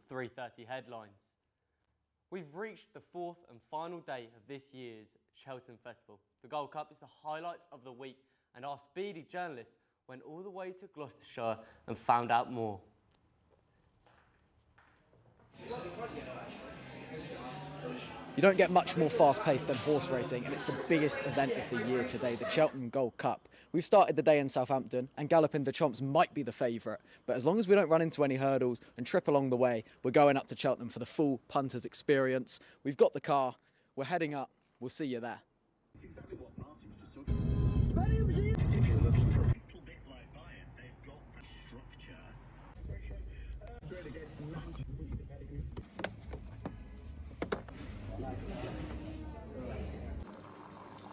3:30 headlines. We've reached the fourth and final day of this year's Cheltenham Festival. The Gold Cup is the highlight of the week, and our speedy journalist went all the way to Gloucestershire and found out more. You don't get much more fast-paced than horse racing, and it's the biggest event of the year today, the Cheltenham Gold Cup. We've started the day in Southampton, and Galopin de Champs might be the favourite, but as long as we don't run into any hurdles and trip along the way, we're going up to Cheltenham for the full punter's experience. We've got the car, we're heading up, we'll see you there.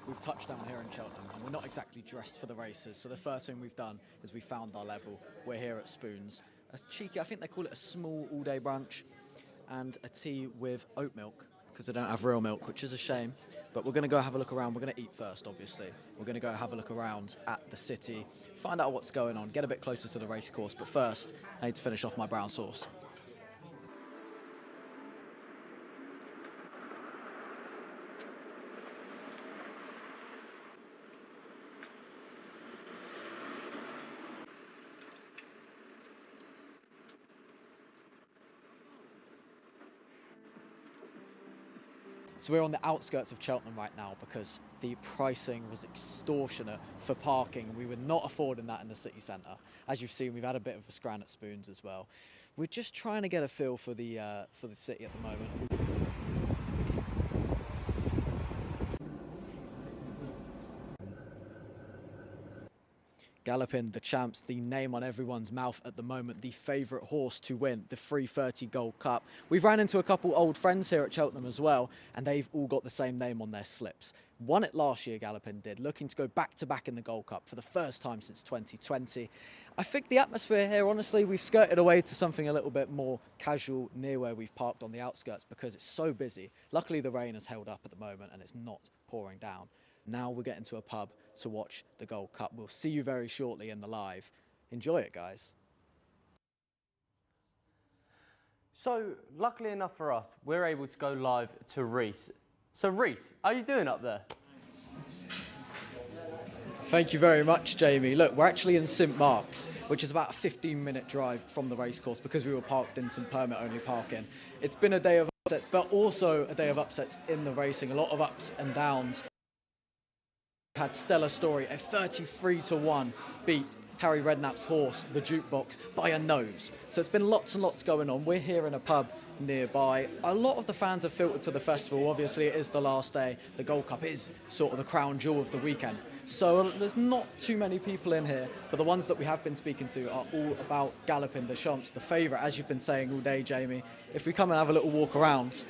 We've touched down here in Cheltenham and we're not exactly dressed for the races, so the first thing we've done is we found our level. We're here at Spoons. A cheeky, I think they call it a small all-day brunch, and a tea with oat milk, because they don't have real milk, which is a shame. But we're going to go have a look around. We're going to eat first, obviously. We're going to go have a look around at the city, find out what's going on, get a bit closer to the race course. But first, I need to finish off my brown sauce. So we're on the outskirts of Cheltenham right now because the pricing was extortionate for parking. We were not affording that in the city centre. As you've seen, we've had a bit of a scran at Spoons as well. We're just trying to get a feel for the city at the moment. Galopin de Champs, the name on everyone's mouth at the moment, the favourite horse to win the 3:30 Gold Cup. We've ran into a couple old friends here at Cheltenham as well, and they've all got the same name on their slips. Won it last year, Galopin did, looking to go back-to-back in the Gold Cup for the first time since 2020. I think the atmosphere here, honestly, we've skirted away to something a little bit more casual near where we've parked on the outskirts because it's so busy. Luckily, the rain has held up at the moment and it's not pouring down. Now we're getting to a pub to watch the Gold Cup. We'll see you very shortly in the live. Enjoy it, guys. So, luckily enough for us, we're able to go live to Reese. So, Reese, how are you doing up there? Thank you very much, Jamie. Look, we're actually in St Mark's, which is about a 15-minute drive from the racecourse because we were parked in some permit-only parking. It's been a day of upsets, but also a day of upsets in the racing. A lot of ups and downs. Had Stellar Story, a 33-1 beat Harry Redknapp's horse, the Jukebox, by a nose. So it's been lots and lots going on. We're here in a pub nearby. A lot of the fans have filtered to the festival. Obviously, it is the last day. The Gold Cup is sort of the crown jewel of the weekend. So there's not too many people in here, but the ones that we have been speaking to are all about Galopin de Champs, the favourite, as you've been saying all day, Jamie. If we come and have a little walk around,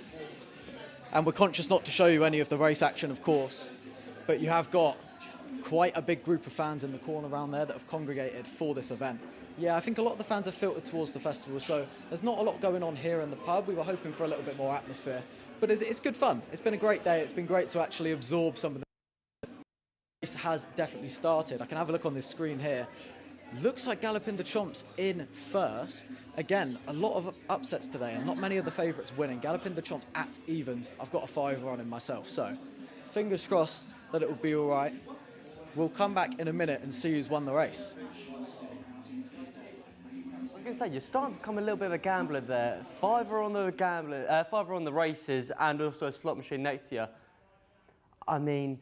and we're conscious not to show you any of the race action, of course, but you have got quite a big group of fans in the corner around there that have congregated for this event. Yeah, I think a lot of the fans have filtered towards the festival, so there's not a lot going on here in the pub. We were hoping for a little bit more atmosphere, but it's good fun. It's been a great day. It's been great to actually absorb some of the race has definitely started. I can have a look on this screen here. Looks like Galopin de Champs in first. Again, a lot of upsets today and not many of the favourites winning. Galopin de Champs at evens. I've got a fiver on him myself, so fingers crossed that it will be all right. We'll come back in a minute and see who's won the race. I was going to say, you're starting to become a little bit of a gambler there. Fiver on the races and also a slot machine next to you. I mean,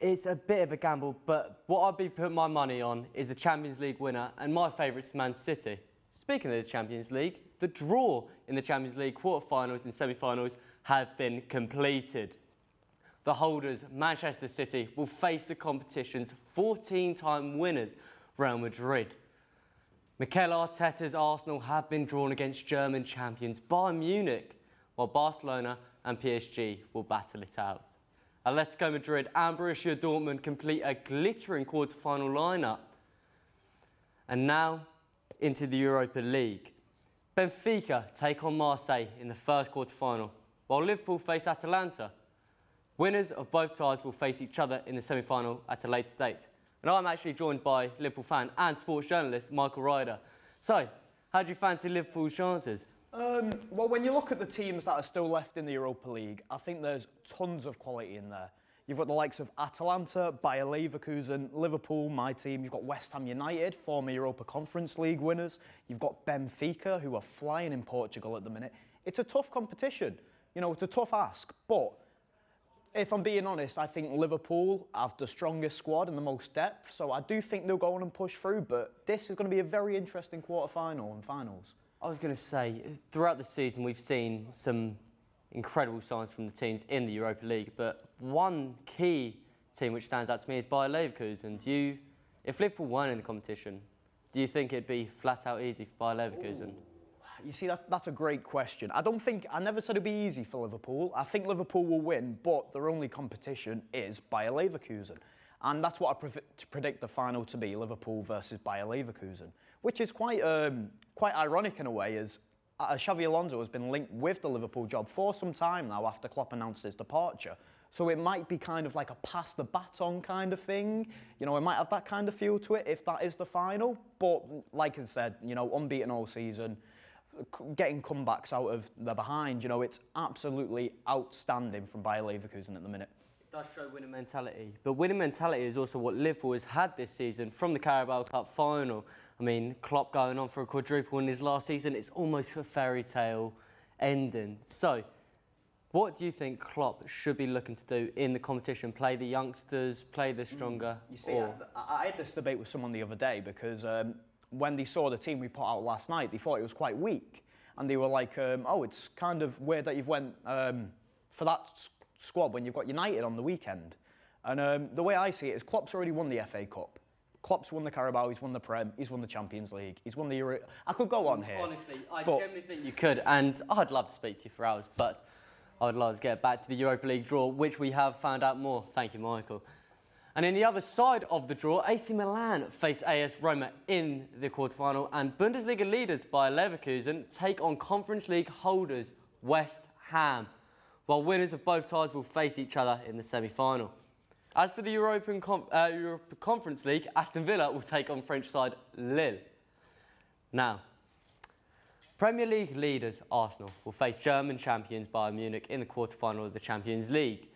it's a bit of a gamble, but what I'd be putting my money on is the Champions League winner, and my favourite's Man City. Speaking of the Champions League, the draw in the Champions League quarter-finals and semi-finals have been completed. The holders, Manchester City, will face the competition's 14-time winners, Real Madrid. Mikel Arteta's Arsenal have been drawn against German champions Bayern Munich, while Barcelona and PSG will battle it out. Atletico Madrid and Borussia Dortmund complete a glittering quarter-final lineup. And now, into the Europa League. Benfica take on Marseille in the first quarter-final, while Liverpool face Atalanta. Winners of both ties will face each other in the semi-final at a later date. And I'm actually joined by Liverpool fan and sports journalist Michael Ryder. So, how do you fancy Liverpool's chances? Well, when you look at the teams that are still left in the Europa League, I think there's tons of quality in there. You've got the likes of Atalanta, Bayer Leverkusen, Liverpool, my team. You've got West Ham United, former Europa Conference League winners. You've got Benfica, who are flying in Portugal at the minute. It's a tough competition. You know, it's a tough ask. But if I'm being honest, I think Liverpool have the strongest squad and the most depth. So I do think they'll go on and push through. But this is going to be a very interesting quarter-final and finals. I was going to say, throughout the season, we've seen some incredible signs from the teams in the Europa League, but one key team which stands out to me is Bayer Leverkusen. If Liverpool weren't in the competition, do you think it'd be flat out easy for Bayer Leverkusen? Ooh. You see, that's a great question. I never said it'd be easy for Liverpool. I think Liverpool will win, but their only competition is Bayer Leverkusen. And that's what I predict the final to be, Liverpool versus Bayer Leverkusen, which is quite ironic in a way, as Xavi Alonso has been linked with the Liverpool job for some time now after Klopp announced his departure. So it might be kind of like a pass the baton kind of thing. You know, it might have that kind of feel to it if that is the final. But like I said, you know, unbeaten all season, getting comebacks out of the behind, you know, it's absolutely outstanding from Bayer Leverkusen at the minute. It does show winning mentality, but winning mentality is also what Liverpool has had this season from the Carabao Cup final. I mean, Klopp going on for a quadruple in his last season, it's almost a fairy tale ending. So, what do you think Klopp should be looking to do in the competition? Play the youngsters, play the stronger? You see, I had this debate with someone the other day because when they saw the team we put out last night, they thought it was quite weak. And they were like, oh, it's kind of weird that you've went for that squad when you've got United on the weekend. And the way I see it is Klopp's already won the FA Cup. Klopp's won the Carabao, he's won the Prem, he's won the Champions League, he's won the Euro. I could go on here. Honestly, I genuinely think you could, and I'd love to speak to you for hours, but I'd love to get back to the Europa League draw, which we have found out more. Thank you, Michael. And in the other side of the draw, AC Milan face AS Roma in the quarterfinal, and Bundesliga leaders Bayer Leverkusen take on Conference League holders West Ham, while winners of both ties will face each other in the semi-final. As for the Europa Conference League, Aston Villa will take on French side Lille. Now, Premier League leaders Arsenal will face German champions Bayern Munich in the quarterfinal of the Champions League.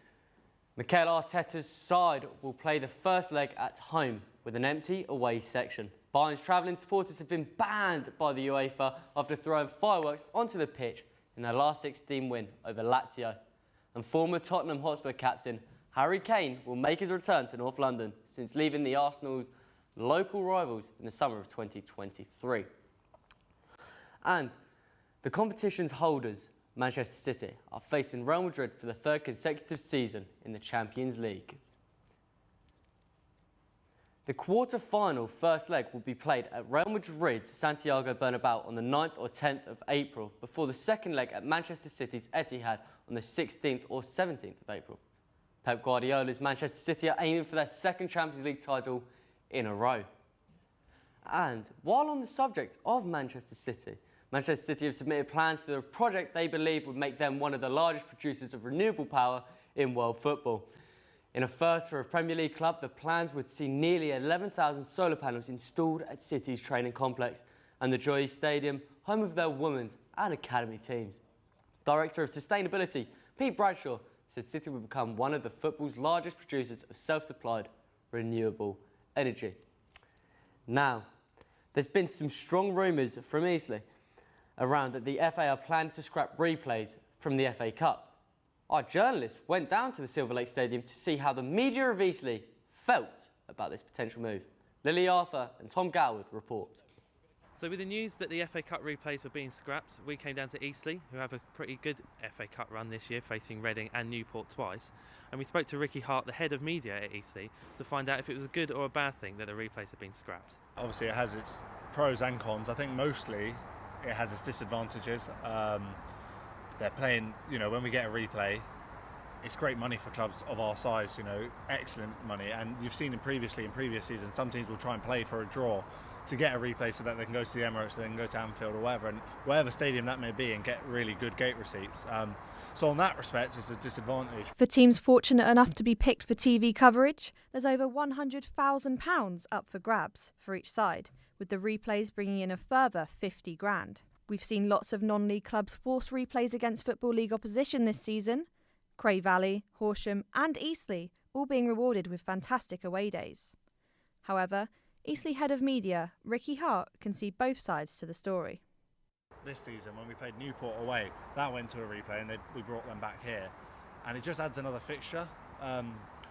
Mikel Arteta's side will play the first leg at home with an empty away section. Bayern's travelling supporters have been banned by the UEFA after throwing fireworks onto the pitch in their last 16 win over Lazio. And former Tottenham Hotspur captain Harry Kane will make his return to North London since leaving the Arsenal's local rivals in the summer of 2023. And the competition's holders, Manchester City, are facing Real Madrid for the third consecutive season in the Champions League. The quarter-final first leg will be played at Real Madrid's Santiago Bernabeu on the 9th or 10th of April, before the second leg at Manchester City's Etihad on the 16th or 17th of April. Pep Guardiola's Manchester City are aiming for their second Champions League title in a row. And while on the subject of Manchester City have submitted plans for a project they believe would make them one of the largest producers of renewable power in world football. In a first for a Premier League club, the plans would see nearly 11,000 solar panels installed at City's training complex and the Joy Stadium, home of their women's and academy teams. Director of Sustainability, Pete Bradshaw, said City will become one of the football's largest producers of self-supplied renewable energy. Now, there's been some strong rumours from Eastleigh around that the FA are planning to scrap replays from the FA Cup. Our journalists went down to the Silver Lake Stadium to see how the media of Eastleigh felt about this potential move. Lily Arthur and Tom Goward report. So with the news that the FA Cup replays were being scrapped, we came down to Eastleigh, who have a pretty good FA Cup run this year, facing Reading and Newport twice. And we spoke to Ricky Hart, the head of media at Eastleigh, to find out if it was a good or a bad thing that the replays had been scrapped. Obviously it has its pros and cons. I think mostly it has its disadvantages. They're playing, you know, when we get a replay, it's great money for clubs of our size, you know, excellent money. And you've seen in previous seasons, some teams will try and play for a draw to get a replay so that they can go to the Emirates, they can go to Anfield or whatever, and whatever stadium that may be, and get really good gate receipts. So in that respect, it's a disadvantage. For teams fortunate enough to be picked for TV coverage, there's over £100,000 up for grabs for each side, with the replays bringing in a further 50 grand. We've seen lots of non-league clubs force replays against Football League opposition this season. Cray Valley, Horsham and Eastleigh all being rewarded with fantastic away days. However, Eastleigh head of media, Ricky Hart, can see both sides to the story. This season, when we played Newport away, that went to a replay and we brought them back here. And it just adds another fixture.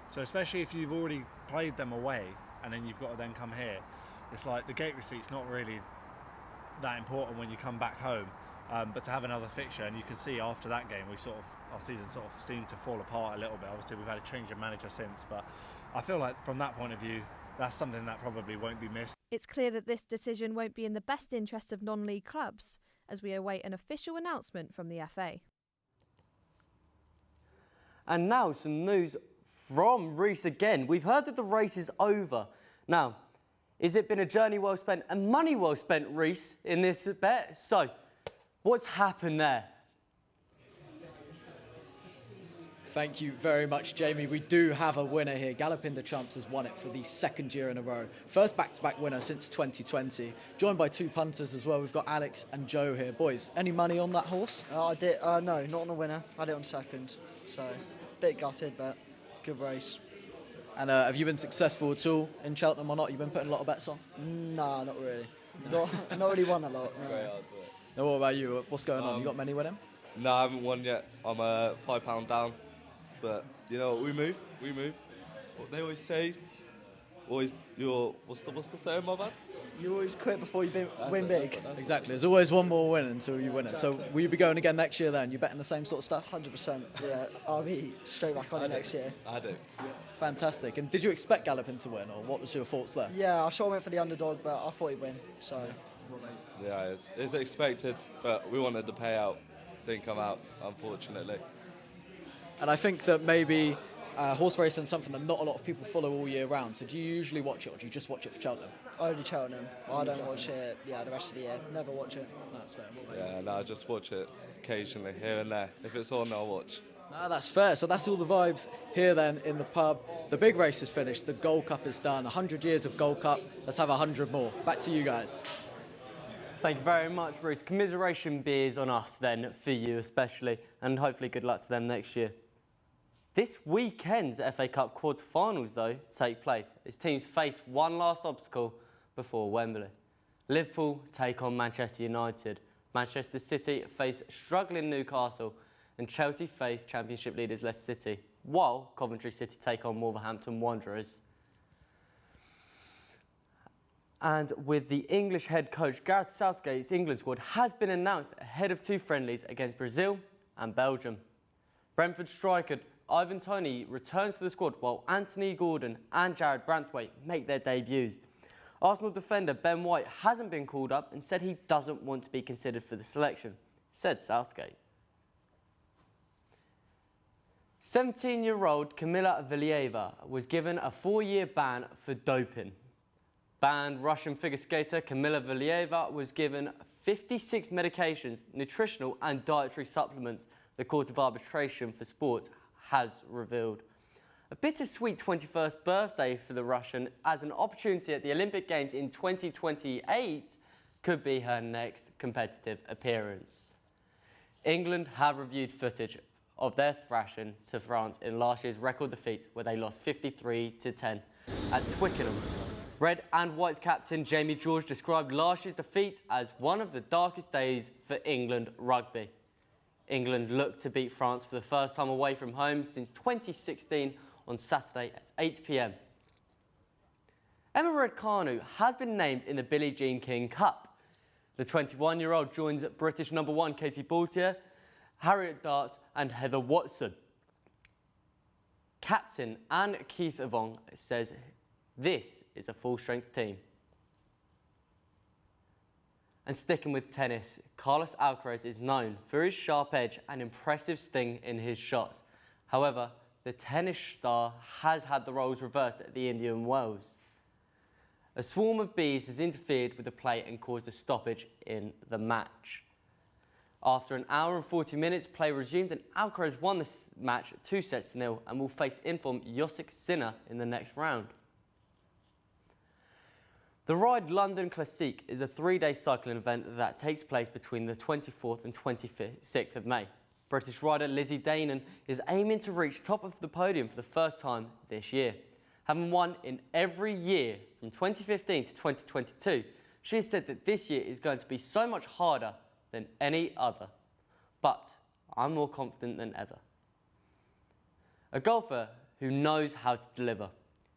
So especially if you've already played them away and then you've got to then come here, it's like the gate receipt's not really that important when you come back home. But to have another fixture, and you can see after that game, our season sort of seemed to fall apart a little bit. Obviously, we've had a change of manager since, but I feel like from that point of view, that's something that probably won't be missed. It's clear that this decision won't be in the best interest of non-league clubs, as we await an official announcement from the FA. And now some news from Reece again. We've heard that the race is over. Now, has it been a journey well spent and money well spent, Reece, in this bet? So, what's happened there? Thank you very much, Jamie. We do have a winner here. Galloping the Chumps has won it for the second year in a row. First back-to-back winner since 2020. Joined by two punters as well. We've got Alex and Joe here. Boys, any money on that horse? I did. No, not on a winner. I had it on second. So, bit gutted, but good race. And have you been successful at all in Cheltenham or not? You've been putting a lot of bets on? Nah, not really. Not really won a lot. No. Now, what about you? What's going on? You got many winning? No, I haven't won yet. I'm £5 down. But you know, we move. What they always say, what's the saying, my bad? You always quit before you win big. Exactly. There's always one more win until you win it. So will you be going again next year then? You betting the same sort of stuff? 100%. Yeah, I'll be straight back on it next year. I do. Fantastic. And did you expect Gallopin to win, or what was your thoughts there? Yeah, I sort of went for the underdog, but I thought he'd win. So. Yeah, it's expected, but we wanted the payout. Didn't come out, unfortunately. And I think that maybe horse racing is something that not a lot of people follow all year round. So do you usually watch it, or do you just watch it for Cheltenham? Only Cheltenham. I don't watch it, the rest of the year. Never watch it. No, that's fair. Yeah, no, I just watch it occasionally, here and there. If it's on, I'll watch. No, that's fair. So that's all the vibes here then in the pub. The big race is finished. The Gold Cup is done. 100 years of Gold Cup. Let's have 100 more. Back to you guys. Thank you very much, Reece. Commiseration beers on us then, for you especially, and hopefully good luck to them next year. This weekend's FA Cup quarter-finals, though, take place as teams face one last obstacle before Wembley. Liverpool take on Manchester United. Manchester City face struggling Newcastle, and Chelsea face Championship leaders Leicester City, while Coventry City take on Wolverhampton Wanderers. And with the English head coach Gareth Southgate's England squad has been announced ahead of two friendlies against Brazil and Belgium. Brentford striker Ivan Toney returns to the squad while Anthony Gordon and Jared Branthwaite make their debuts. Arsenal defender Ben White hasn't been called up and said he doesn't want to be considered for the selection, said Southgate. 17-year-old Kamila Valieva was given a 4-year ban for doping. Banned Russian figure skater Kamila Valieva was given 56 medications, nutritional and dietary supplements, the Court of Arbitration for Sport has revealed. A bittersweet 21st birthday for the Russian, as an opportunity at the Olympic Games in 2028 could be her next competitive appearance. England have reviewed footage of their thrashing to France in last year's record defeat, where they lost 53-10 at Twickenham. Red and White's captain Jamie George described last year's defeat as one of the darkest days for England rugby. England looked to beat France for the first time away from home since 2016 on Saturday at 8 p.m. Emma Raducanu has been named in the Billie Jean King Cup. The 21-year-old joins British number 1 Katie Boultier, Harriet Dart and Heather Watson. Captain Anne Keith Avon says this is a full-strength team. And sticking with tennis, Carlos Alcaraz is known for his sharp edge and impressive sting in his shots. However, the tennis star has had the roles reversed at the Indian Wells. A swarm of bees has interfered with the play and caused a stoppage in the match. After an hour and 40 minutes, play resumed and Alcaraz won the match 2-0 and will face informed Josik Sinner in the next round. The Ride London Classique is a 3-day cycling event that takes place between the 24th and 26th of May. British rider Lizzie Deignan is aiming to reach top of the podium for the first time this year. Having won in every year from 2015 to 2022, she has said that this year is going to be so much harder than any other. But I'm more confident than ever. A golfer who knows how to deliver.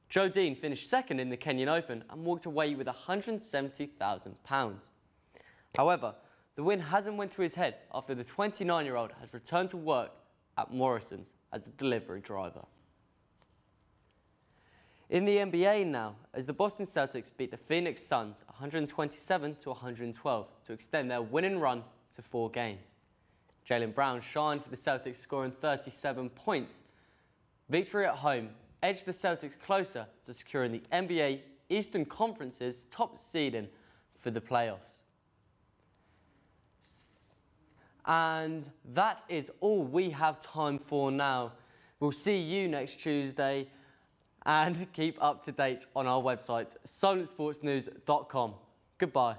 Joe Dean finished second in the Kenyan Open and walked away with £170,000. However, the win hasn't went to his head after the 29-year-old has returned to work at Morrison's as a delivery driver. In the NBA now, as the Boston Celtics beat the Phoenix Suns 127 to 112 to extend their winning run to 4 games. Jaylen Brown shined for the Celtics, scoring 37 points. Victory at home edged the Celtics closer to securing the NBA Eastern Conference's top seeding for the playoffs. And that is all we have time for now. We'll see you next Tuesday, and keep up to date on our website, solentsportsnews.com. Goodbye.